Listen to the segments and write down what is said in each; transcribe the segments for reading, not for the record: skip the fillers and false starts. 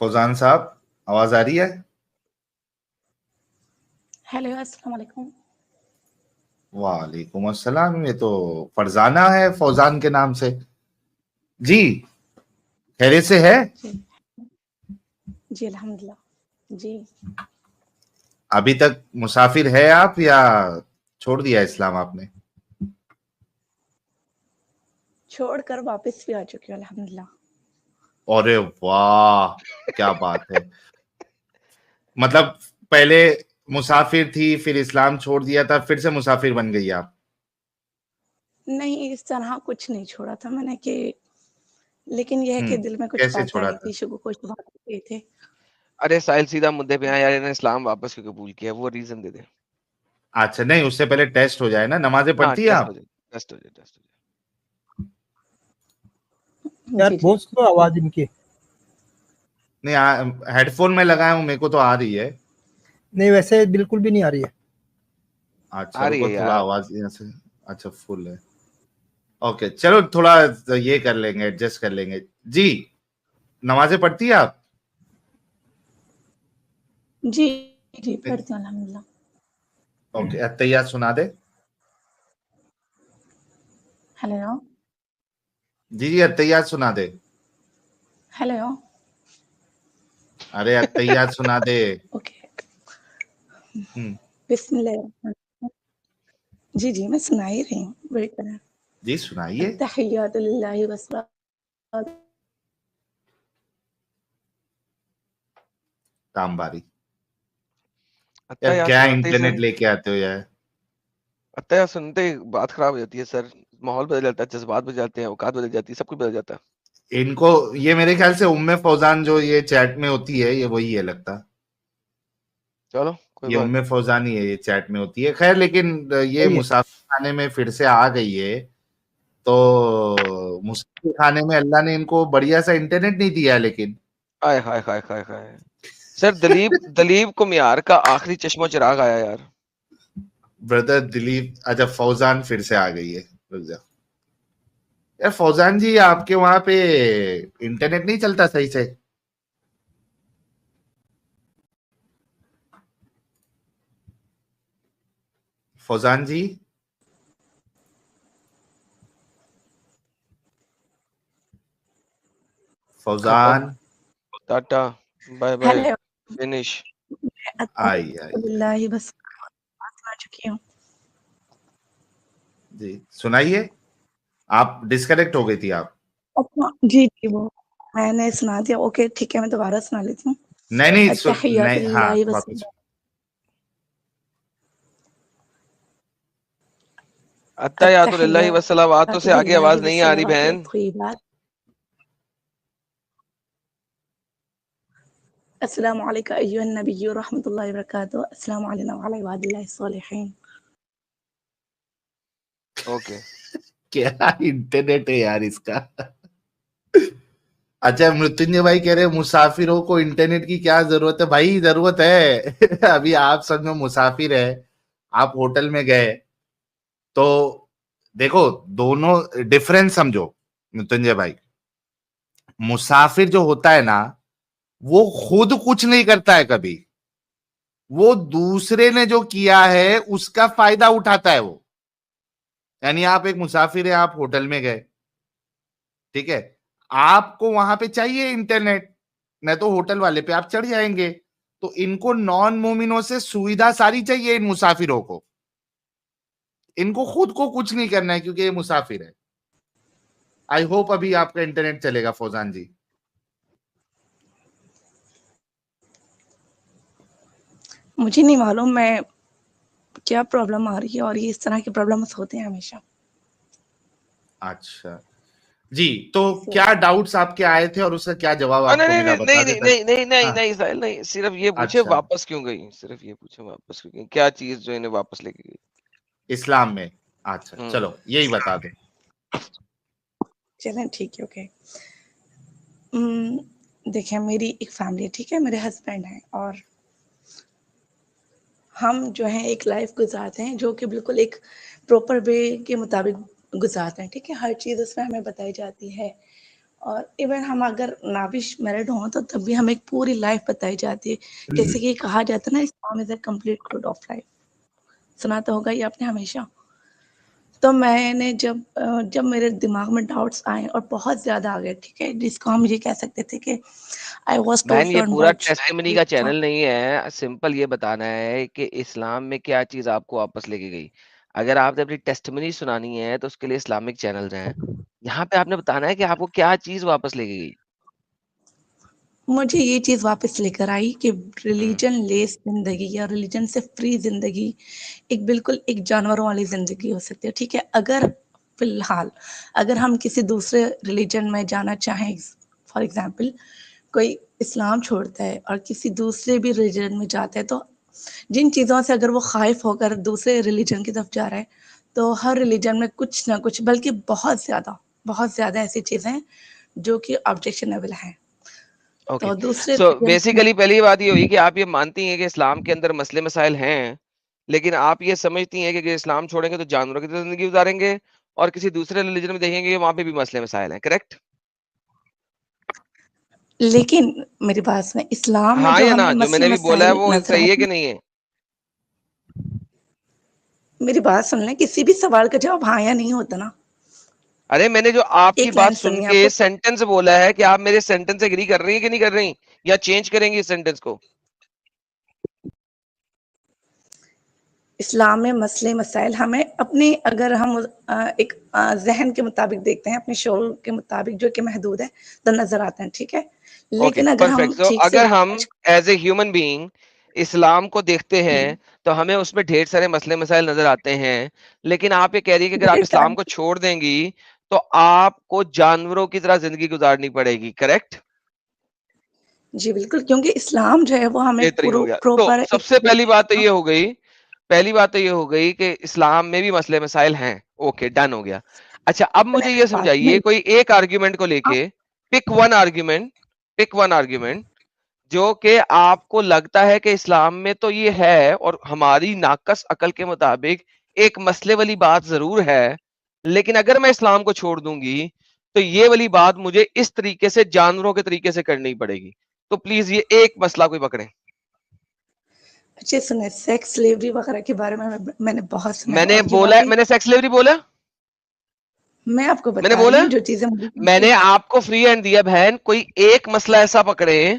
فوزان صاحب آواز آ رہی ہے؟ ہیلو السلام علیکم. وعلیکم السلام. یہ تو فرزانہ ہے فوزان کے نام سے. جی خیریت سے ہے؟ جی الحمدللہ. جی ابھی تک مسافر ہے آپ یا چھوڑ دیا اسلام آپ نے؟ چھوڑ کر واپس بھی آ چکی ہوں الحمدللہ. ارے واہ کیا بات ہے. مطلب پہلے مسافر تھی پھر اسلام چھوڑ دیا تھا پھر سے مسافر بن گئی آپ؟ نہیں اس طرح کچھ نہیں چھوڑا تھا میں نے کہ لیکن یہ ہے کہ دل میں کچھ کیسے باتیں چھوڑا آئی تھا؟ تھی شبہ کچھ باتیں تھے. ارے ساحل سیدھا مدے پہ آیا یار اسلام واپس کیوں قبول کیا وہ ریزن دے دے. اچھا نہیں اس سے پہلے ٹیسٹ ہو جائے نا. نمازیں پڑھتی ہیں آپ؟ ٹیسٹ ہو جائے. یار بہت سلو آواز ان کی. نہیں ہیڈ فون میں لگایا ہوں میرے کو تو آ رہی ہے. نہیں ویسے بالکل بھی نہیں آ رہی ہے. اچھا رکو تھوڑا آواز یہاں سے. اچھا فل ہے. اوکے چلو تھوڑا یہ کر لیں گے ایڈجسٹ کر لیں گے. جی نمازیں پڑھتی ہیں آپ؟ جی جی پڑھتی ہوں الحمدللہ. اوکے التحیات سنا دے. ہیلو جی التحیات سنا دے. ہیلو ارے التحیات سنا دے. اوکے بسم اللہ الرحمن الرحیم. جی جی میں سنا ہی رہی ہوں. ویٹ کریں. جی سنائیے. التحیات للہ والصلاۃ. کام باری یار کیا انٹرنیٹ لے کے آتے ہو یار. التحیات سنتے بات خراب ہو جاتی ہے سر. ماحول بدل جاتا ہے, جذبات بدل جاتے ہیں, اوقات بدل جاتی ہے, سب کچھ بدل جاتا ہے. ان کو یہ میرے خیال سے فوزان جو یہ چیٹ میں ہوتی ہے یہ وہی ہے لگتا. چلو یہ فوزان ہی ہے یہ چیٹ میں ہوتی ہے. خیر لیکن یہ مسافر خانے میں پھر سے آ گئی ہے. تو مسافر خانے میں اللہ نے ان کو بڑھیا سا انٹرنیٹ نہیں دیا. لیکن سر دلیپ کو میار کا آخری چشمہ چراغ آیا یار. بردر دلیپ. اچھا فوزان پھر سے آ گئی ہے. رک جا یار فوزان جی آپ کے وہاں پہ انٹرنیٹ نہیں چلتا صحیح سے؟ Fauzan ji Fauzan tata bye bye finish. آئی اللہ بس سنا چکی ہوں. جی سنائیے. آپ ڈسکنیکٹ ہو گئی تھی آپ. جی جی وہ میں نے سنا دیا. اوکے ٹھیک ہے میں دوبارہ سنا لیتی ہوں. نہیں ہاں واپس. التحیات للہ والصلوات سے آگے آواز نہیں آ رہی بہن. السلام علیکم ایھا النبی ورحمۃ اللہ وبرکاتہ. السلام علینا وعلی عباد اللہ الصالحین. اوکے کیا انٹرنیٹ ہے یار اس کا. اچھا مرتنجے بھائی کہہ رہے مسافروں کو انٹرنیٹ کی کیا ضرورت ہے. بھائی ضرورت ہے. ابھی آپ سمجھو مسافر ہے, آپ ہوٹل میں گئے تو دیکھو دونوں ڈفرینس سمجھو مرتنجے بھائی. مسافر جو ہوتا ہے نا وہ خود کچھ نہیں کرتا ہے کبھی. وہ دوسرے نے جو کیا ہے اس کا فائدہ اٹھاتا ہے وہ. یعنی آپ ایک مسافر ہے, آپ ہوٹل میں گئے, ٹھیک ہے, آپ کو وہاں پہ چاہیے انٹرنیٹ, نہ تو ہوٹل والے پہ آپ چڑھ جائیں گے. تو ان کو نان مومنوں سے سویدھا ساری چاہیے ان مسافروں کو. ان کو خود کو کچھ نہیں کرنا ہے کیونکہ یہ مسافر ہے. آئی ہوپ ابھی آپ کا انٹرنیٹ چلے گا فوزان جی. مجھے نہیں معلوم میں کیا پرابلم آ رہی ہے, اور یہ اس طرح کے پرابلمز ہوتے ہیں ہمیشہ. اچھا جی تو کیا ڈاؤٹس آپ کے آئے تھے اور اس کا کیا جواب آپ کو ملا بتا دیتا. نہیں ساحل نہیں, صرف یہ پوچھے واپس کیوں گئی. صرف یہ پوچھے واپس کیوں گئی, کیا چیز جو انہیں واپس لے کے گئی اسلام میں. اچھا چلو یہی بتا دیں. چلیں ٹھیک ہے اوکے. دیکھیں میری ایک فیملی ہے, ٹھیک ہے, میرے ہسبینڈ ہیں اور ہم جو ہیں ایک لائف گزارتے ہیں جو کہ بالکل ایک پراپر وے کے مطابق گزارتے ہیں, ٹھیک ہے. ہر چیز اس میں ہمیں بتائی جاتی ہے اور ایون ہم اگر نہ بھی میرڈ ہوں تو تب بھی ہمیں ایک پوری لائف بتائی جاتی ہے. جیسے کہ کہا جاتا ہے نا Islam is a complete code of life. سنا تو ہوگا یہ آپ نے ہمیشہ. تو میں نے جب میرے دماغ میں ڈاؤٹس آئے اور بہت زیادہ آ گئے, ٹھیک ہے, جس کو ہم یہ کہہ سکتے تھے کہ آئی واز بہن یہ ٹوٹل پورا ٹیسٹمنی کا چینل نہیں ہے, سمپل یہ بتانا ہے کہ اسلام میں کیا چیز آپ کو واپس لے کے گئی. اگر آپ نے اپنی ٹیسٹمنی سنانی ہے تو اس کے لیے اسلامک چینلز ہیں. یہاں پہ آپ نے بتانا ہے کہ آپ کو کیا چیز واپس لے کے گئی. مجھے یہ چیز واپس لے کر آئی کہ ریلیجن لیس زندگی یا ریلیجن سے فری زندگی ایک بالکل ایک جانوروں والی زندگی ہو سکتی ہے. ٹھیک ہے, اگر فی الحال اگر ہم کسی دوسرے ریلیجن میں جانا چاہیں, فار ایگزامپل کوئی اسلام چھوڑتا ہے اور کسی دوسرے بھی ریلیجن میں جاتا ہے, تو جن چیزوں سے اگر وہ خائف ہو کر دوسرے ریلیجن کی طرف جا رہا ہے, تو ہر ریلیجن میں کچھ نہ کچھ, بلکہ بہت زیادہ ایسی چیزیں ہیں جو کہ آبجیکشنیبل ہیں. اوکے, تو دوسرے سو بیسیکلی پہلی بات یہ ہوئی کہ آپ یہ مانتی ہیں کہ اسلام کے اندر مسئلے مسائل ہیں, لیکن آپ یہ سمجھتی ہیں کہ اسلام چھوڑیں گے تو جانوروں کی طرح زندگی گزاریں گے, اور کسی دوسرے ریلیجن میں دیکھیں گے وہاں پہ بھی مسئلے مسائل ہیں. کریکٹ؟ لیکن میری بات سنیں, اسلام میں ہاں جو یا ہمیں نہ, جو میں مسئلے نے بھی بولا ہے مسائل وہ نظر صحیح ہے آتے کہ ہیں, نہیں ہے؟ میری بات سن لیں, کسی بھی سوال کا جواب ہاں یا نہیں ہوتا نا. ارے میں نے جو آپ کی ایک بات لائن سن سننی ہے آپ کے کو. سینٹنس بولا ہے کہ آپ میرے سینٹنس سے اگری کر رہی ہیں کہ نہیں کر رہی, یا چینج کریں گی اس سینٹنس کو؟ اسلام میں مسئلے مسائل ہمیں اپنے, اگر ہم ایک ذہن کے مطابق دیکھتے ہیں, اپنے شعور کے مطابق جو کہ محدود ہے, تو نظر آتے ہیں. ٹھیک ہے, اوکے لیکن اگر ہم پرفیکٹ. سو ٹھیک سے اگر ہم ایز اے ہیومن بینگ اسلام کو دیکھتے ہیں تو ہمیں اس میں ڈھیر سارے مسئلے مسائل نظر آتے ہیں, لیکن آپ یہ کہہ رہی ہے کہ اگر آپ اسلام کو چھوڑ دیں گی تو آپ کو جانوروں کی طرح زندگی گزارنی پڑے گی. کریکٹ؟ جی بالکل, کیونکہ اسلام جو ہے وہ ہمیں بہترین ہو گیا. تو پراپر سب سے پہلی بات تو یہ ہو گئی کہ اسلام میں بھی مسئلے مسائل ہیں. اوکے, ڈن ہو گیا. اچھا, اب مجھے یہ سمجھائیے کوئی ایک آرگیومنٹ کو لے کے, پک ون آرگیومنٹ جو کہ آپ کو لگتا ہے کہ اسلام میں تو یہ ہے اور ہماری ناقص عقل کے مطابق ایک مسئلے والی بات ضرور ہے, لیکن اگر میں اسلام کو چھوڑ دوں گی تو یہ والی بات مجھے اس طریقے سے جانوروں کے طریقے سے کرنی پڑے گی. تو پلیز یہ ایک مسئلہ کوئی پکڑے. اچھے سنیں, سیکس سلیوری وغیرہ کے بارے میں نے بہت سنا ہے, میں نے اور یہ بولا, واقعی میں نے سیکس سلیوری بولا, میں آپ کو میں نے بتا رہی بولا, ہوں جو چیزیں میں نے آپ کو فری ہینڈ دیا بہن. کوئی ایک مسئلہ ایسا پکڑے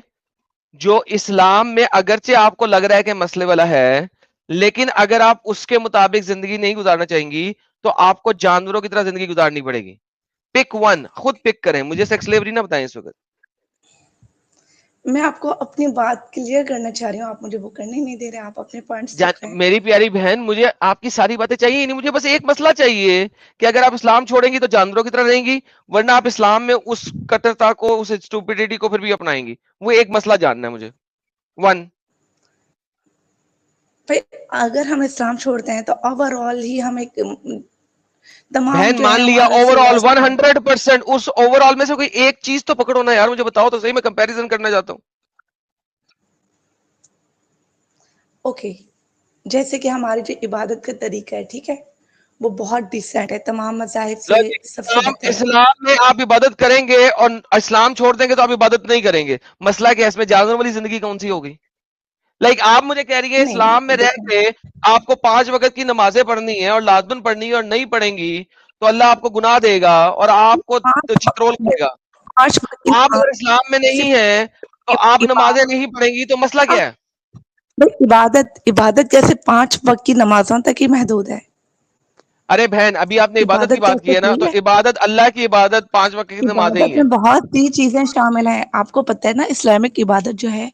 جو اسلام میں اگرچہ آپ کو لگ رہا ہے کہ مسئلے والا ہے, لیکن اگر آپ اس کے مطابق زندگی نہیں گزارنا چاہیں گی تو آپ کو جانوروں کی طرح زندگی گزارنی پڑے گی. پک ون, خود پک کریں, مجھے سیکس سلیوری نہ بتائیں اس وقت. میں آپ کو اپنی بات کلیئر کرنا چاہ رہی ہوں, آپ مجھے وہ کرنے نہیں دے رہے, آپ اپنے پوائنٹس رکھ رہے ہیں. میری پیاری بہن, مجھے آپ کی ساری باتیں چاہیے ہی نہیں, مجھے بس ایک مسئلہ چاہیے کہ اگر آپ اسلام چھوڑیں گی تو جانوروں کی طرح رہیں گی, ورنہ آپ اسلام میں اس کٹرتا کو, اس اسٹوپیڈیٹی کو پھر بھی اپنائیں گی. وہ ایک مسئلہ جاننا ہے مجھے. ون, اگر ہم اسلام چھوڑتے ہیں تو اوور آل ہی ہم ایک تمام بہن جو مان ہے لیا ہمارا اوور آل سلیبس 100%, اس اوور آل میں سے کوئی ایک چیز تو پکڑو نا یار, مجھے بتاؤ تو صحیح, میں کمپیریزن کرنا چاہتا ہوں. اوکے, جیسے کہ ہماری جو عبادت کا طریقہ ہے, ٹھیک ہے, وہ بہت ڈیسنٹ ہے, تمام مذاہب سے سب سے بہتر ہے. اسلام میں آپ عبادت کریں گے اور اسلام چھوڑ دیں گے تو آپ عبادت نہیں کریں گے. مسئلہ کیا ہے اس میں؟ جانور والی زندگی کون سی ہوگی؟ لائک آپ مجھے کہہ رہی ہے اسلام میں نہیں رہ کے آپ کو 5 وقت کی نمازیں پڑھنی ہے اور لازمن پڑھنی ہے, اور نہیں پڑھیں گی تو اللہ آپ کو گناہ دے گا اور آپ کو چترول کرے گا. آپ اگر اسلام میں نہیں ہیں تو آپ نمازیں نہیں پڑھیں گی, تو مسئلہ کیا ہے؟ عبادت جیسے 5 وقت کی نمازوں تک ہی محدود ہے. ارے بہن, ابھی آپ نے عبادت کی بات کی ہے نا, تو عبادت, اللہ کی عبادت 5 وقت کی نمازیں ہی عبادت ہیں. میں بہت سی چیزیں شامل ہیں, آپ کو پتہ ہے نا اسلامک عبادت جو ہے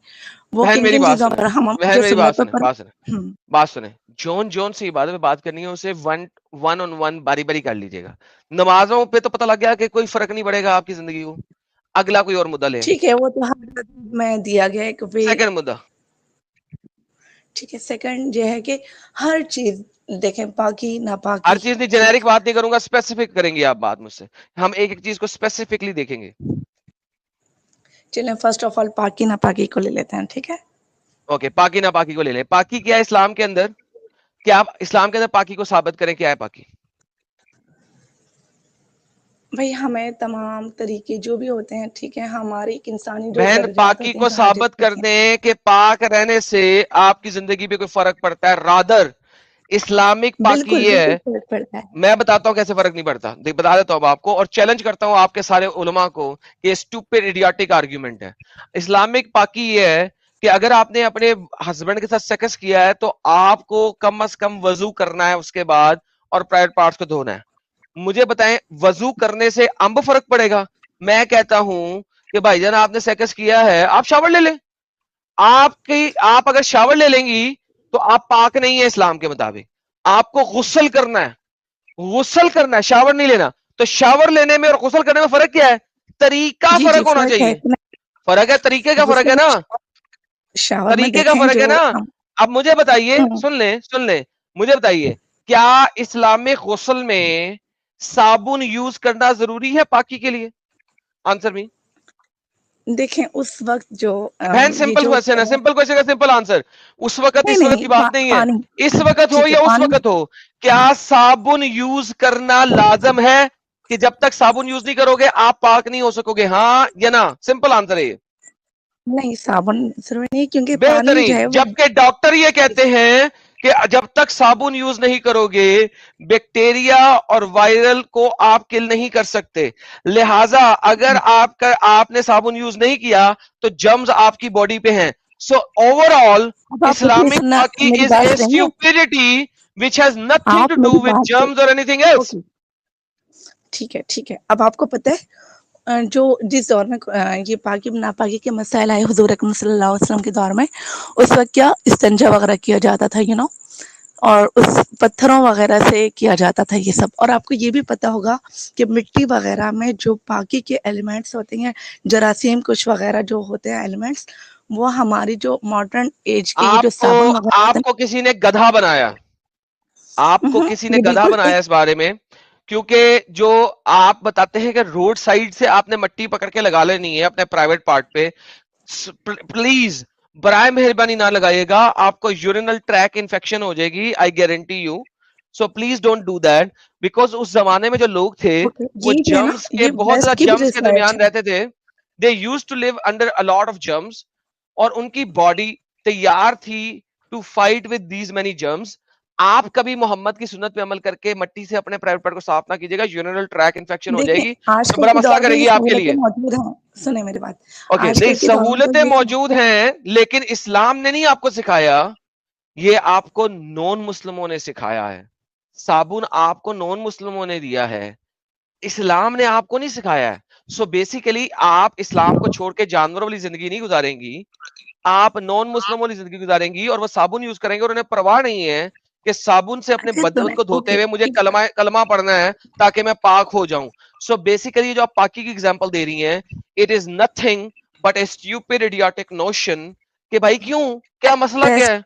وہ بہن کن میری کن بات چیزوں سنیں, پر ہم بہن جو میری بات سنتوں سنیں, پر بات سنیں. جون سے عبادت میں بات کرنی ہے اسے ون آن ون باری باری کر لیجیے گا. نمازوں پہ تو پتہ لگ گیا کہ کوئی فرق نہیں پڑے گا آپ کی زندگی کو. اگلا کوئی اور مدعا لیں. ٹھیک ہے, وہ تو میں دیا گیا ایک وے. سیکنڈ مدعا, ٹھیک ہے, سیکنڈ یہ ہے کہ ہر چیز دیکھیں, پاکی ناپاکی, ہر چیز نہیں, جنیرک بات نہیں کروں گا, اسپیسیفک کریں گے آپ بات مجھ سے. ہم ایک ایک چیز کو اسپیسیفکلی دیکھیں گے. چلیں فرسٹ آف آل پاکی ناپاکی کو لے لیتے ہیں, ٹھیک ہے. اوکے, پاکی ناپاکی کو لے لیں. پاکی کیا ہے اسلام کے اندر؟ کیا آپ اسلام کے اندر پاکی کو ثابت کریں, کیا ہے پاکی؟ بھائی ہمیں تمام طریقے جو بھی ہوتے ہیں ٹھیک ہے ہماری ایک انسانی جو بہن درجات پاکی ہوتے کو ہیں ثابت کر دیں کہ پاک رہنے سے آپ کی زندگی پہ کوئی فرق پڑتا ہے. رادر اسلامک پاکی بالکل یہ ہے. بالکل فرق پڑتا ہے. میں بتاتا ہوں کیسے فرق نہیں پڑتا, بتا دیتا ہوں آپ کو, اور چیلنج کرتا ہوں آپ کے سارے علماء کو کہ اسٹوپڈ ایڈیاٹک آرگیومنٹ ہے. اسلامک پاکی یہ ہے کہ اگر آپ نے اپنے ہسبینڈ کے ساتھ سیکس کیا ہے تو آپ کو کم از کم وضو کرنا ہے اس کے بعد, اور پرائیویٹ پارٹس کو دھونا ہے. مجھے بتائیں وضو کرنے سے امب فرق پڑے گا؟ میں کہتا ہوں کہ بھائی جان آپ نے سیکس کیا ہے, آپ شاور لے لیں. آپ اگر شاور لے لیں گی تو آپ پاک نہیں ہے اسلام کے مطابق. آپ کو غسل کرنا ہے, غسل کرنا ہے, شاور نہیں لینا. تو شاور لینے میں اور غسل کرنے میں فرق کیا ہے؟ طریقہ جی فرق ہونا ہے چاہیے. کہ فرق ہے, طریقے کا فرق ہے نا, شاور میں طریقے کا دیکھیں فرق جو ہے نا. اب مجھے بتائیے, ہم- سن لیں, مجھے بتائیے کیا اسلامک غسل میں صابن یوز کرنا ضروری ہے پاکی کے لیے؟ آنسر بھی دیکھیں اس وقت جو بہن یہ سمپل جو کوشچن ہے, سمپل کوشچن کا سمپل آنسر. اس وقت کی بات نہیں ہے, پانی اس وقت ہو ٹھیک ہے یا اس پانی وقت ہو, کیا صابن یوز کرنا لازم ہے کہ جب تک صابن یوز نہیں کرو گے آپ پاک نہیں ہو سکو گے؟ ہاں یا نا, سمپل آنسر ہے یہ. نہیں صابن ضروری نہیں کیونکہ پانی جو بہترین. ہے وہ جبکہ ڈاکٹر یہ کہتے ہیں کہ جب تک صابن یوز نہیں کرو گے بیکٹیریا اور وائرل کو آپ کل نہیں کر سکتے. لہذا اگر آپ نے صابن یوز نہیں کیا تو جرمز آپ کی باڈی پہ ہیں. سو اوور آل اب آپ پلیز اسلامک پاکی میری از بات اے سنیں گے, stupidity which has nothing to آپ do میری with بات germs or anything else. ٹھیک ہے. اب آپ کو پتہ ہے جو جس دور میں یہ پاکی ناپاکی کے مسائل آئے حضور اکرم صلی اللہ علیہ وسلم کے دور میں, اس وقت کیا استنجا وغیرہ کیا جاتا تھا اور اس پتھروں وغیرہ سے کیا جاتا تھا یہ سب. اور آپ کو یہ بھی پتا ہوگا کہ مٹی وغیرہ میں جو پاکی کے ایلیمنٹس ہوتے ہیں, جراثیم کچھ وغیرہ جو ہوتے ہیں ایلیمنٹس, وہ ہماری جو ماڈرن ایج کے یہ جو صابن وغیرہ آپ کو کسی نے گدھا بنایا, آپ کو کسی نے یہ گدھا بالکل بنایا اس بارے میں, کیونکہ جو آپ بتاتے ہیں کہ روڈ سائڈ سے آپ نے مٹی پکڑ کے لگا لینی ہے اپنے پرائیویٹ پارٹ پہ. پلیز برائے مہربانی نہ لگائیے گا, آپ کو یورینل ٹریک انفیکشن ہو جائے گی, I guarantee you. So please don't do that, because اس زمانے میں جو لوگ تھے وہ یہ جو ہے نا, جرمز کے یہ بہت زیادہ ویسٹ کی بھی جرمز کے ریسرچ درمیان ہے. رہتے تھے. They used to live under a lot of germs, اور ان کی باڈی تیار تھی to fight with these many germs. آپ کبھی محمد کی سنت پہ عمل کر کے مٹی سے اپنے پرائیویٹ پارٹ کو صاف نہ کیجیے گا, یورینل ٹریک انفیکشن ہو جائے دیکھیں گی آج تو کل بڑا کے مسئلہ دور میں کرے یہ گی آپ کے سہولتیں لیے. موجود ہیں, سنیں میری بات. اوکے, آج نہیں کل کے دور میں تو سہولتیں یہ موجود ہیں, لیکن اسلام نے نہیں آپ کو سکھایا, یہ آپ کو نون مسلموں نے سکھایا ہے. صابن آپ کو نون مسلموں نے دیا ہے, اسلام نے آپ کو نہیں سکھایا ہے. سو بیسیکلی آپ اسلام کو چھوڑ کے جانوروں والی زندگی نہیں گزاریں گی, آپ نان مسلموں والی زندگی گزاریں گی, اور وہ صابن یوز کریں گے اور انہیں پرواہ نہیں ہے کہ صابن سے اپنے اگر بدن تمہیں کو دھوتے اوکے ہوئے مجھے کلمہ پڑھنا ہے تاکہ میں پاک ہو جاؤں. سو بیسیکلی جو آپ پاکی کی ایگزامپل دے رہی ہیں, it is nothing but a stupid idiotic notion کہ بھائی کیوں, کیا مسئلہ کیا ہے.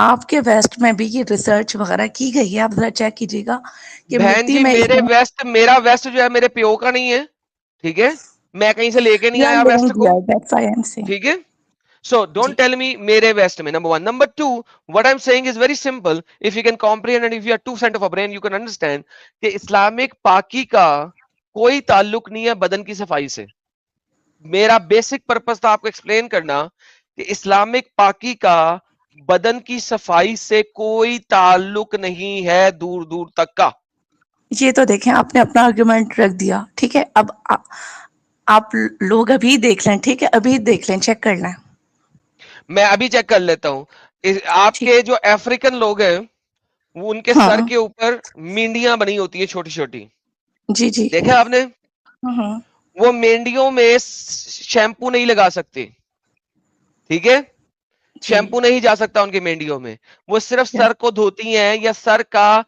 آپ کے ویسٹ میں بھی یہ ریسرچ وغیرہ کی گئی ہے, آپ ذرا چیک کیجیے گا کہ بہن مٹی جی میں میرا ویسٹ جو ہے میرے پیو کا نہیں ہے, ٹھیک ہے, میں کہیں سے لے کے نہیں آیا ویسٹ کو, ٹھیک ہے. So جی don't tell me میرے ویسٹ میں, number one. Number two, what I'm saying is very simple. If you can comprehend and if you have 2% of a brain, you can understand کہ اسلامک پاکی کا کوئی تعلق نہیں ہے بدن کی صفائی سے. میرا بیسک پرپس تھا آپ کو ایکسپلین کرنا کہ اسلامک پاکی کا بدن کی صفائی سے کوئی تعلق نہیں ہے دور دور تک کا. یہ تو دیکھیں آپ نے اپنا آرگیومنٹ رکھ دیا, ٹھیک ہے. اب آپ لوگ ابھی دیکھ لیں, ٹھیک ہے, ابھی دیکھ لیں, چیک کر لیں. میں ابھی چیک کر لیتا ہوں. آپ ٹھیک, کے جو افریقن لوگ ہیں وہ ان کے سر ہاں کے اوپر مینڈیاں بنی ہوتی ہیں چھوٹی چھوٹی, جی جی, دیکھا آپ نے, ہاں وہ مینڈیوں میں شیمپو نہیں لگا سکتے, ٹھیک ہے, جی, شیمپو نہیں جا سکتا ان کے مینڈیوں میں, وہ صرف یا سر کو دھوتی ہیں یا سر کا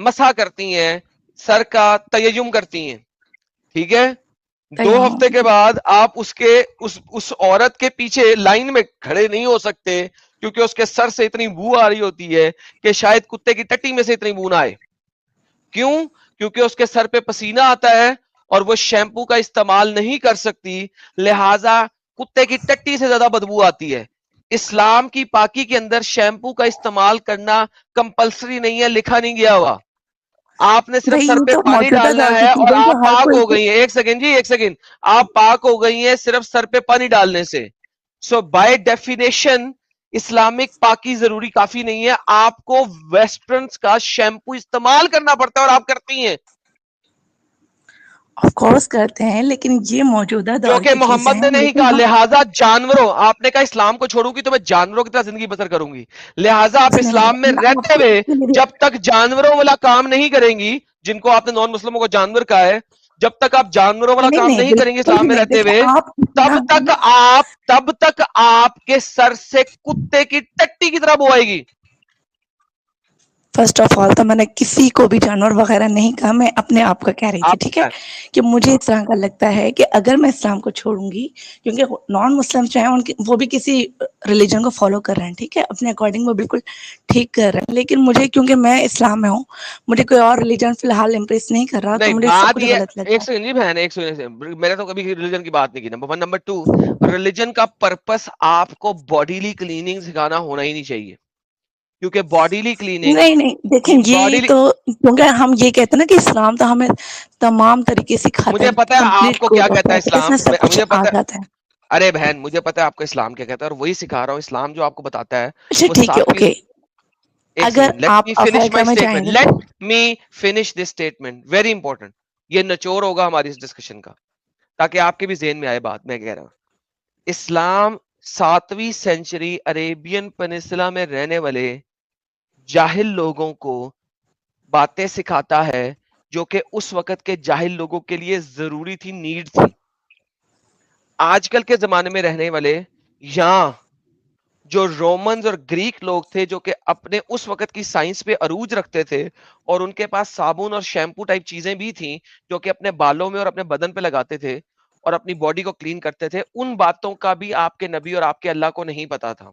مسح کرتی ہیں, سر کا تیمم کرتی ہیں, ٹھیک ہے. 2 ہفتے کے بعد آپ اس عورت کے پیچھے لائن میں کھڑے نہیں ہو سکتے کیونکہ اس کے سر سے اتنی بو آ رہی ہوتی ہے کہ شاید کتے کی ٹٹی میں سے اتنی بو نہ آئے. کیوں؟ کیونکہ اس کے سر پہ پسینہ آتا ہے اور وہ شیمپو کا استعمال نہیں کر سکتی, لہذا کتے کی ٹٹی سے زیادہ بدبو آتی ہے. اسلام کی پاکی کے اندر شیمپو کا استعمال کرنا کمپلسری نہیں ہے, لکھا نہیں گیا ہوا. آپ نے صرف بھائی سر یوں پہ تو پانی موجودہ ڈالنا دور ہے کی اور چیزیں آپ تو ہر پاک کوئی ہو گئی ہیں. ایک سیکنڈ جی، ایک سیکنڈ. آپ پاک ہو گئی ہیں صرف سر پہ پانی ڈالنے سے. سو بائی ڈیفینیشن اسلامک پاکی ضروری کافی نہیں ہے، آپ کو ویسٹرنز کا شیمپو استعمال کرنا پڑتا ہے اور آپ کرتی ہیں، آف کورس کرتے ہیں، لیکن یہ موجودہ جو دور کہ کی چیزیں محمد نے ہیں. نہیں لیکن کہا. ہم لہٰذا جانوروں، آپ نے کہا اسلام کو چھوڑوں گی تو میں جانوروں کی طرح زندگی بسر کروں گی، لہٰذا آپ اسلام میں آپ رہتے کو ہوئے جب تک جانوروں والا کام نہیں کریں گی، جن کو آپ نے نان مسلموں کو جانور کہا ہے، جب تک آپ جانوروں والا کام نہیں کریں گے بالکل اسلام بھی میں نہیں. رہتے دیکھیں ہوئے، آپ تب تک آپ کے سر سے کتے کی ٹٹی کی طرح بو آئے گی. فرسٹ آف آل تو میں نے کسی کو بھی جانور وغیرہ نہیں کہا، میں اپنے آپ کا کہہ رہی تھی، آپ ٹھیک ہے، کہ مجھے اس طرح کا لگتا ہے کہ اگر میں اسلام کو چھوڑوں گی، کیونکہ نان مسلم جو ہیں وہ بھی کسی ریلیجن کو فالو کر رہے ہیں، ٹھیک ہے، اپنے اکارڈنگ وہ بالکل ٹھیک کر رہے ہیں، لیکن مجھے کیونکہ میں اسلام میں ہوں، مجھے کوئی اور ریلیجن فی الحال امپریس نہیں کر رہا، تو نہیں، مجھے سب بات کچھ یہ غلط لگتا ایک ہے. سیکنڈ جی بہن، ایک سیکنڈ، میں نے تو کبھی ریلیجن کی بات نہیں کی. نمبر 1. نمبر 2، ریلیجن کا پرپس آپ کو باڈیلی کلیننگ سکھانا ہونا ہی نہیں چاہیے، کیونکہ باڈیلی کلیننگ نہیں دیکھیں، یہ تو کیونکہ ہم یہ کہتے ہیں نا کہ اسلام تو ہمیں تمام طریقے سکھاتا مجھے ہے، پتا ہے آپ کمپلیٹ کو کیا کوڈ آف کہتا ہے پریکٹس اسلام، میں سب کچھ مجھے آ پتا، جاتا ہے. ارے بہن مجھے پتا ہے آپ کو اسلام کیا کہتا ہے اور وہی سکھا رہا ہوں. اسلام جو آپ کو بتاتا ہے اچھا وہ ٹھیک ہے، 7ویں. اوکے. ایک اگر سیکنڈ، لیٹ آپ می فنش افریقہ مائی میں جائیں اسٹیٹمنٹ، گے let to me finish this statement, very important. یہ نچوڑ ہوگا ہماری اس ڈسکشن کا، تاکہ آپ کے بھی ذہن میں آئے بات. میں کہہ رہا ہوں اسلام 7ویں سینچری عربین پنسلا میں رہنے والے جاہل لوگوں کو باتیں سکھاتا ہے جو کہ اس وقت کے جاہل لوگوں کے لیے ضروری تھی، نیڈ تھی. آج کل کے زمانے میں رہنے والے یہاں جو رومنز اور گریک لوگ تھے، جو کہ اپنے اس وقت کی سائنس پہ عروج رکھتے تھے اور ان کے پاس صابن اور شیمپو ٹائپ چیزیں بھی تھیں جو کہ اپنے بالوں میں اور اپنے بدن پہ لگاتے تھے اور اپنی باڈی کو کلین کرتے تھے، ان باتوں کا بھی آپ کے نبی اور آپ کے اللہ کو نہیں پتا تھا.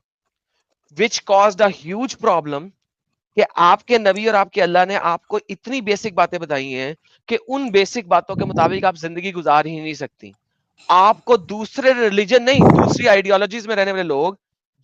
which caused a huge problem کہ آپ کے نبی اور آپ کے اللہ نے آپ کو اتنی بیسک باتیں بتائی ہیں کہ ان بیسک باتوں کے مطابق آپ زندگی گزار ہی نہیں سکتی. آپ کو دوسرے ریلیجن نہیں، دوسری آئیڈیالوجیز میں رہنے والے لوگ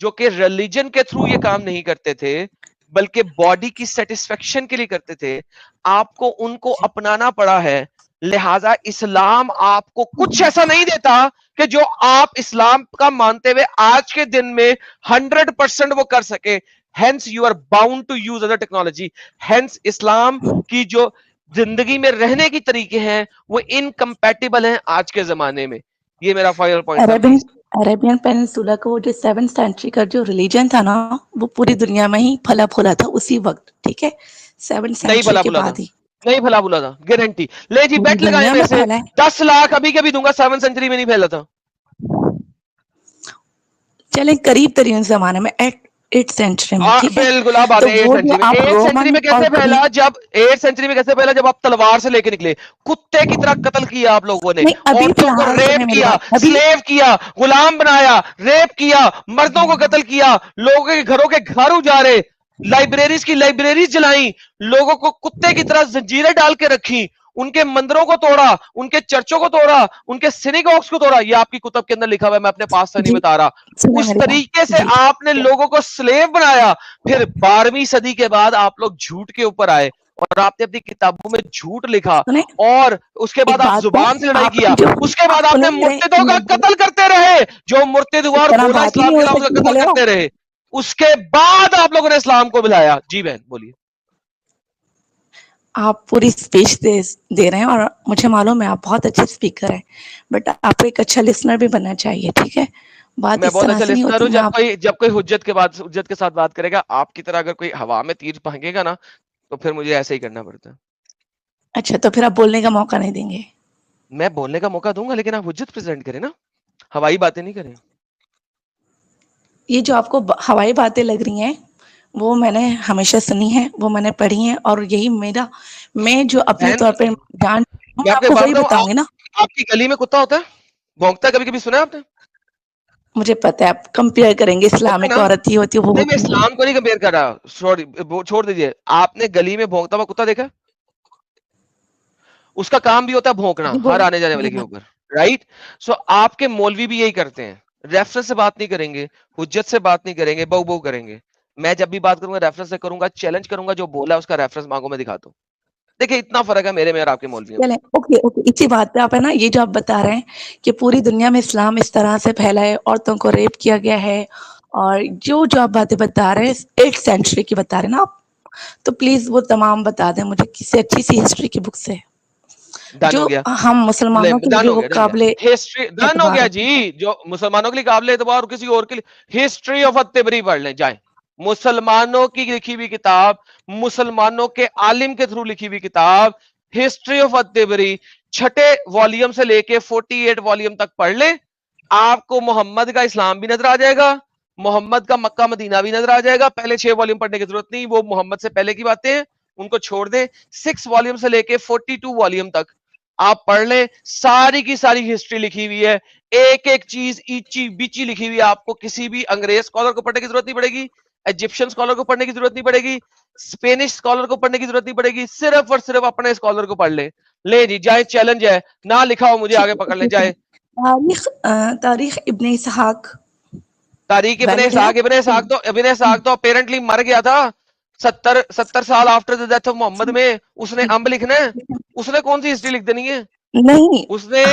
جو کہ ریلیجن کے تھرو یہ کام نہیں کرتے تھے بلکہ باڈی کی سیٹسفیکشن کے لیے کرتے تھے، آپ کو ان کو اپنانا پڑا ہے. لہذا اسلام آپ کو کچھ ایسا نہیں دیتا کہ جو آپ اسلام کا مانتے ہوئے آج کے دن میں 100% وہ کر سکے. Hence you are bound to use other technology. Hence اسلام کی جو زندگی میں رہنے کی طریقے ہیں وہ انکمپیٹیبل ہیں آج کے زمانے میں. یہ میرا فائنل پوائنٹ تھا. پلیز. عربین پینسولا کا وہ جو 7th سینچری کا جو ریلیجن تھا نا، وہ پوری دنیا میں ہی پھلا پھولا تھا اسی وقت، ٹھیک ہے، 7th نہیں سینچری پھلا کے پھولا تھا، بعد ہی نہیں پھلا پھولا تھا، گارنٹی. لے جی پوری بیٹ لگائیں دنیا میرے میں سے، پھیلا ہے. 10 لاکھ ابھی کے بھی دوں گا 7 سینچری میں نہیں پھیلا تھا. چلیں قریب ترین زمانے میں 8th سینچری میں، ٹھیک ہے، بالکل. اب آتے تو ہیں 8 وہ سینچری جو میں. آپ 8 سینچری رومن میں اور کیسے پھیلا؟ گریک، جب 8 سینچری میں کیسے پھیلا؟ جب آپ تلوار سے لے کے نکلے، کتے کی طرح قتل کیا آپ لوگوں نے، نہیں ابھی فی عورتوں کو الحال سنیں ریپ میری کیا، بات، ابھی سلیو کیا، غلام بنایا، ریپ کیا، مردوں کو قتل کیا، لوگوں کے گھروں کے گھر اجارے، لائبریریز کی لائبریریز جلائیں، لوگوں کو کتے کی طرح زنجیریں ڈال کے رکھی، ان کے مندروں کو توڑا، ان کے چرچوں کو توڑا، ان کے سینیگوگز کو توڑا. یہ آپ کی کتب کے اندر لکھا ہوا ہے، میں اپنے پاس سے نہیں جی بتا رہا. سنیں اس میری طریقے بات، سے جی آپ نے لوگوں کو سلیو بنایا. پھر 12ویں صدی کے بعد آپ لوگ جھوٹ کے اوپر آئے اور آپ نے اپنی کتابوں میں جھوٹ لکھا سنیں اور اس کے بعد ایک آپ بات ہے، زبان سے لڑائی آپ کیا. کی جو اس کے بعد آپ نے سنیں مرتدوں کا میرے قتل کرتے رہے، جو مرتد ہوا اور اتنا بولا بات ہی اسلام نہیں کے ہو خلاف، اس سکتی. کا قتل ہیلو، کرتے رہے. اس کے بعد آپ لوگوں نے اسلام کو ملایا. جی بہن بولیے. آپ پوری اسپیچ دے رہے ہیں اور مجھے معلوم ہے آپ بہت اچھے اسپیکر ہیں، بٹ آپ کو ایک اچھا لسنر بھی بننا چاہیے، ٹھیک ہے، بات میں اس بہت طرح اچھا سے نہیں لسنر ہوتی. ہوں. میں آپ جب کوئی حجت کے ساتھ بات کرے گا، آپ کی طرح اگر کوئی ہوا میں تیر پھینکے گا نا تو پھر مجھے ایسے ہی کرنا پڑتا ہے. اچھا تو پھر آپ بولنے کا موقع نہیں دیں گے؟ میں بولنے کا موقع دوں گا لیکن آپ حجت پریزنٹ کریں نا، ہوائی باتیں نہیں کریں. یہ جو آپ کو ہوائی باتیں لگ رہی ہیں وہ میں نے ہمیشہ سنی ہے، وہ میں نے پڑھی ہیں، اور یہی میں جو اپنے بہن طور پہ جان میں آپ اپنے کو بات وہی بتاؤں، بتاؤں گی نا. آپ کی گلی میں کتا ہوتا ہے، بھونکتا ہے، کبھی کبھی سنا ہے آپ نے؟ مجھے پتا ہے آپ کمپیئر کریں گے، ہوتا ہے اسلامک نا. عورت ہی ہوتی ہے وہ نہیں، میں ہوتی ہے. اسلام کو نہیں کمپیئر کر رہا، سوری چھوڑ دیجئے. آپ نے گلی میں بھونکتا ہوا کتا دیکھا؟ اس کا کام بھی ہوتا ہے بھونکنا جی ہر بولیں آنے جانے والے کے بولیں. اوپر، رائٹ؟ سو آپ کے مولوی بھی یہی کرتے ہیں، ریفرنس سے بات نہیں کریں گے، حجت سے بات نہیں کریں گے، بہو بہو کریں گے. میں جب بھی بات کروں گا ریفرنس سے کروں گا، چیلنج کروں گا، جو بولا ہے اس کا ریفرنس مانگو، میں دکھاتا ہوں. دیکھیں اتنا فرق ہے میرے میں اور آپ کے مولویوں میں. چلیں اوکے اوکے اسی بات پہ آپ ہے نا یہ جو آپ بتا رہے ہیں کہ پوری دنیا میں اسلام اس طرح سے پھیلا ہے, عورتوں کو ریپ کیا گیا ہے, اور جو آپ باتیں بتا رہے ہیں 8th سینچری کی بتا رہے ہیں نا آپ, تو پلیز وہ تمام بتا دیں مجھے کسی اچھی سی ہسٹری کی بک سے ڈن جو ہو گیا, ہم مسلمانوں کے ڈن لیے ہو وہ گیا, قابل ہسٹری ڈن ہو اعتبار گیا ہو. جی. جو مسلمانوں کے لیے قابل اعتبار اور کسی اور کے لیے, ہسٹری آف الطبری پڑھ لیں جائیں. مسلمانوں کی لکھی ہوئی کتاب, مسلمانوں کے عالم کے تھرو لکھی ہوئی کتاب ہسٹری آف الطبری 6 والیوم سے لے کے 48 والیوم تک پڑھ لیں. آپ کو محمد کا اسلام بھی نظر آ جائے گا, محمد کا مکہ مدینہ بھی نظر آ جائے گا. پہلے 6 والیوم پڑھنے کی ضرورت نہیں, وہ محمد سے پہلے کی باتیں ہیں, ان کو چھوڑ دیں. 6 والیوم سے لے کے 42 والیوم تک آپ پڑھ لیں, ساری کی ساری ہسٹری لکھی ہوئی ہے, ایک ایک چیز ایچی بیچی لکھی ہوئی ہے. آپ کو کسی بھی انگریز اسکالر کو پڑھنے کی ضرورت نہیں پڑے گی, ایجپشن اسکالر کو پڑھنے کی ضرورت نہیں پڑے گی, اسپینش اسکالر کو پڑھنے کی ضرورت نہیں پڑے گی, صرف اور صرف اپنے اسکالر کو پڑھ لیں. لے جی جائے, چیلنج ہے, نہ لکھا ہو مجھے آگے پکڑ لیں جائے. تاریخ ابن اسحاق تاریخ ابن ویلڈ ہے. اسحاق تو اپیرنٹلی مر گیا تھا 70 سال آفٹر دی ڈیتھ آف محمد میں. اس نے امب لکھنا ہے, اس نے کون سی ہسٹری لکھ دینی ہے؟ نہیں اس نے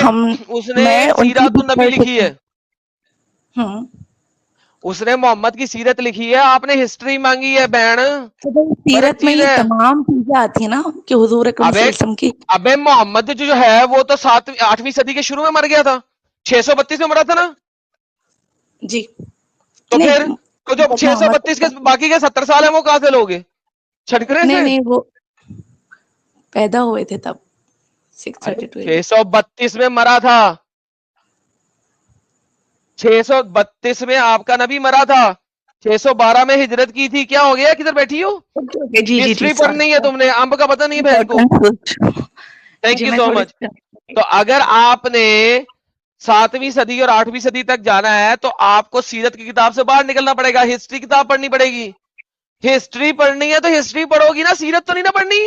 میں ان کی سیرت النبی لکھی ہے, ہوں اس نے محمد کی سیرت لکھی ہے, آپ نے ہسٹری مانگی ہے بہن. فرق سیرت میں چیز یہ ہے. تمام چیزیں آتی ہیں نا کہ حضور اکرم صلی اللہ علیہ وسلم کی. ابے محمد جو ہے وہ تو 8ویں صدی کے شروع میں مر گیا تھا, 632 میں مرا تھا نا. جی تو نہیں پھر تو جو 632 کے باقی کے 70 سال ہیں وہ کہاں سے لوگے, چھٹکرے سے؟ نہیں وہ پیدا ہوئے تھے تب 632 632 میں مرا تھا, 632 میں آپ کا نبی مرا تھا, 612 میں ہجرت کی تھی. کیا ہو گیا, کدھر بیٹھی ہو؟ جی جی ہسٹری پڑھنی ہے تم نے, امب کا پتہ نہیں ہے بہن کو. تھینک یو سو مچ. تو اگر آپ نے 7ویں صدی اور 8ویں صدی تک جانا ہے تو آپ کو سیرت کی کتاب سے باہر نکلنا پڑے گا, ہسٹری کتاب پڑھنی پڑے گی. ہسٹری پڑھنی ہے تو ہسٹری پڑھو گی نا, سیرت تو نہیں نہ پڑھنی.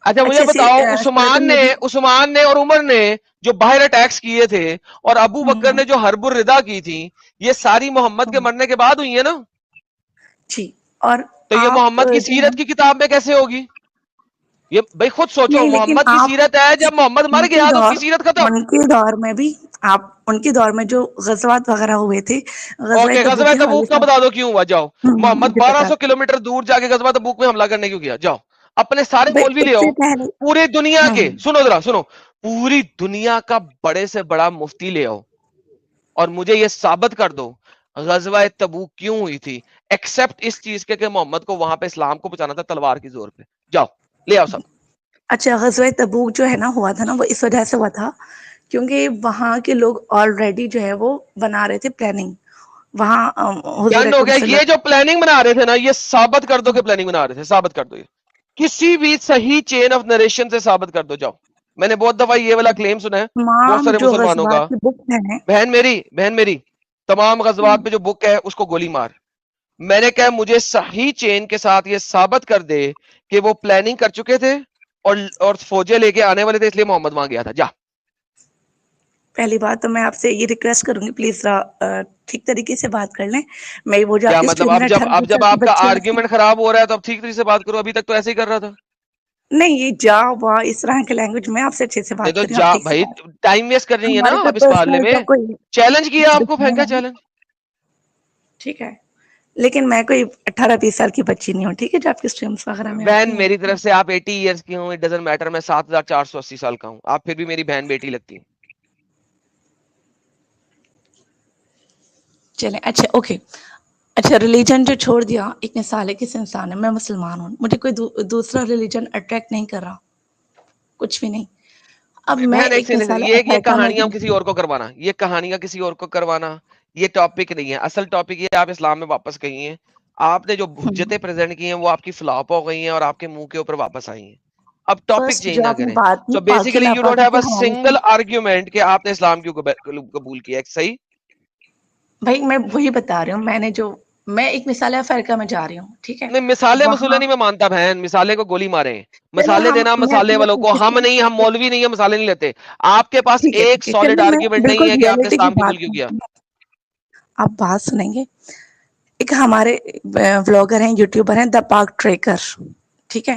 اچھا مجھے بتاؤ, عثمان نے اور عمر نے جو باہر اٹیکس کیے تھے اور ابو بکر نے جو حرب الردا کی تھی, یہ ساری محمد کے مرنے کے بعد ہوئی ہیں نا. جی, اور تو یہ محمد کی سیرت کی کتاب میں کیسے ہوگی؟ یہ بھائی خود سوچو, محمد کی سیرت ہے, جب محمد مر گیا تو اس کی سیرت ختم. ان کے دور میں بھی آپ ان کے دور میں جو غزوات وغیرہ ہوئے تھے, اوکے, غزوہ تبوک کا بتا دو کیوں ہوا. جاؤ, محمد مجھے پتا 1200 کلومیٹر دور جا کے غزوہ تبوک میں حملہ کرنے کیوں کیا؟ جاؤ اپنے سارے مولوی لے آؤ, پوری دنیا کے, سنو ذرا سنو, پوری دنیا کا بڑے سے بڑا مفتی لے آؤ اور مجھے یہ ثابت کر دو غزوہ تبوک کیوں ہوئی تھی, ایکسپٹ اس چیز کے کہ محمد کو وہاں پہ اسلام کو پہنچانا تھا تلوار کی زور پہ. جاؤ لے آؤ سب. اچھا, غزوہ تبوک جو ہے نا ہوا تھا نا, وہ اس وجہ سے ہوا تھا کیونکہ وہاں کے لوگ آلریڈی جو ہے وہ بنا رہے تھے پلاننگ. وہاں حضور ڈن ہو اکرم گیا. صلی یہ جو پلاننگ بنا رہے تھے نا, یہ ثابت کر دو کہ پلاننگ بنا رہے تھے, ثابت کر دو. یہ کسی بھی صحیح چین آف نریشن سے ثابت کر دو. جاؤ, میں نے بہت دفعہ یہ والا کلیم سنا ہے بہت سارے جو مسلمانوں کا. غزوات کی بک ہے, بہن میری تمام غزوات پہ جو بک ہے اس کو گولی مار. میں نے کہا مجھے صحیح چین کے ساتھ یہ ثابت کر دے کہ وہ پلاننگ کر چکے تھے اور فوجیں لے کے آنے والے تھے, اس لیے محمد وہاں گیا تھا. جا. پہلی بات تو میں آپ سے یہ ریکویسٹ کروں گی پلیز ٹھیک طریقے سے بات کر لیں. میں وہ جو کیا آپ کی مطلب, اب جب آپ کا آرگیومنٹ خراب ہو رہا ہے تو اب ٹھیک طریقے سے بات کرو, ابھی تک تو ایسے ہی کر رہا تھا. نہیں, یہ جا وا اس طرح کے لینگویج میں آپ سے اچھے سے نہیں بات تو کر رہی ہوں, جا آپ ٹھیک سے بھائی, بات. ٹائم ویسٹ کر رہی ہے نا ہمارے آپ اس معاملے میں. چیلنج کیا آپ کو, پھینکا چیلنج. ٹھیک ہے, لیکن میں کوئی 18-20 سال کی بچی نہیں ہوں, ٹھیک ہے, جو آپ کی اسٹریمز وغیرہ میں بہن آتی ہیں. میری طرف سے آپ 80 ایئرس کی ہوں, اٹ ڈزنٹ میٹر, میں 7480 سال کا ہوں, آپ پھر بھی میری بہن بیٹی لگتی ہیں. چلیں اچھا اوکے. اچھا, ریلیجن جو چھوڑ دیا, ایک مثال ہے کس انسان ہے, میں مسلمان ہوں, مجھے کوئی دوسرا ریلیجن اٹریکٹ نہیں کر رہا, کچھ بھی نہیں. اب میں بہن ایک مثال یہ افریقہ میں کہانیاں کسی اور کو کروانا, یہ کہانیاں کسی اور کو کروانا, یہ ٹاپک نہیں ہے. اصل ٹاپک یہ آپ اسلام میں واپس گئی ہیں, آپ نے جو حجتیں پریزنٹ کی ہیں وہ آپ کی فلاپ ہو گئی ہیں اور آپ کے منہ کے اوپر واپس آئی ہیں. اب ٹاپک فرسٹ چینج جو نہ آپ نے کریں. بات کی سو پاکی بیسیکلی یو ڈونٹ ناپاکی ہیو کے اے حوالے سے, سنگل آرگیومنٹ کہ آپ نے اسلام کیوں قبول کیا. صحیح بھائی میں وہی بتا رہی ہوں, میں ایک مثال افریقہ میں جا رہی ہوں, ٹھیک ہے, نہیں, مثالیں مسولے وہاں نہیں میں مانتا بہن, مثالیں کو گولی مارے. چلے مسالے دینا میں مسالے والوں کو, ہم ٹھیک نہیں, ہم مولوی نہیں ہے, مسالے نہیں لیتے. آپ کے پاس ایک ہے, سالڈ چلے میں آرگیومنٹ نہیں بالکل ہے کہ آپ نے ریئلٹی کی اسلام قبول بات کیوں کیا. کروں. آپ بات سنیں گے, ایک ہمارے بلاگر ہیں, یوٹیوبر ہیں, دا پاک ٹریکر, ٹھیک ہے,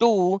2,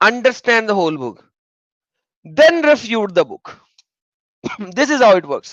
understand the whole book, then refute the book. This is how it works.